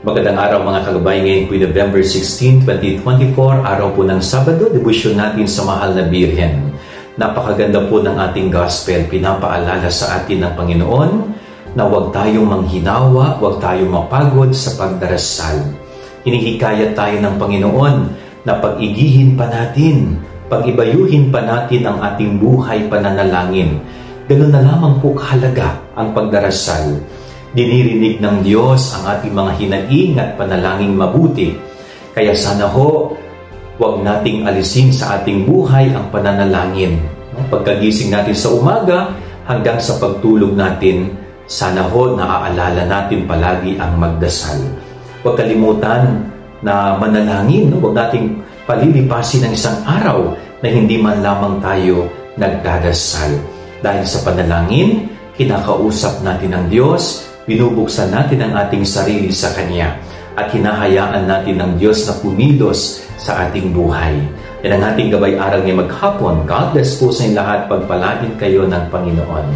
Magandang araw mga kagabay, ngayon po November 16, 2024, araw po ng Sabado, debosyon natin sa Mahal na Birhen. Napakaganda po ng ating gospel, pinapaalala sa atin ng Panginoon na huwag tayong manghinawa, huwag tayong mapagod sa pagdarasal. Hinihikayat tayo ng Panginoon na pag-igihin pa natin, pag-ibayuhin pa natin ang ating buhay pananalangin. Ganun na lamang po kahalaga ang pagdarasal. Dinirinig ng Diyos ang ating mga hinaing at panalangin mabuti. Kaya sana ho, huwag nating alisin sa ating buhay ang pananalangin. Pagkagising natin sa umaga hanggang sa pagtulog natin, sana ho naaalala natin palagi ang magdasal. Huwag kalimutan na manalangin. Huwag nating palilipasin ng isang araw na hindi man lamang tayo nagdadasal. Dahil sa panalangin, kinakausap natin ang Diyos, binubuksan natin ang ating sarili sa Kanya, at hinahayaan natin ang Diyos na kumilos sa ating buhay. Yan ang ating gabay-aral ngayong maghapon. God bless po sa inyo lahat. Pagpalain kayo ng Panginoon.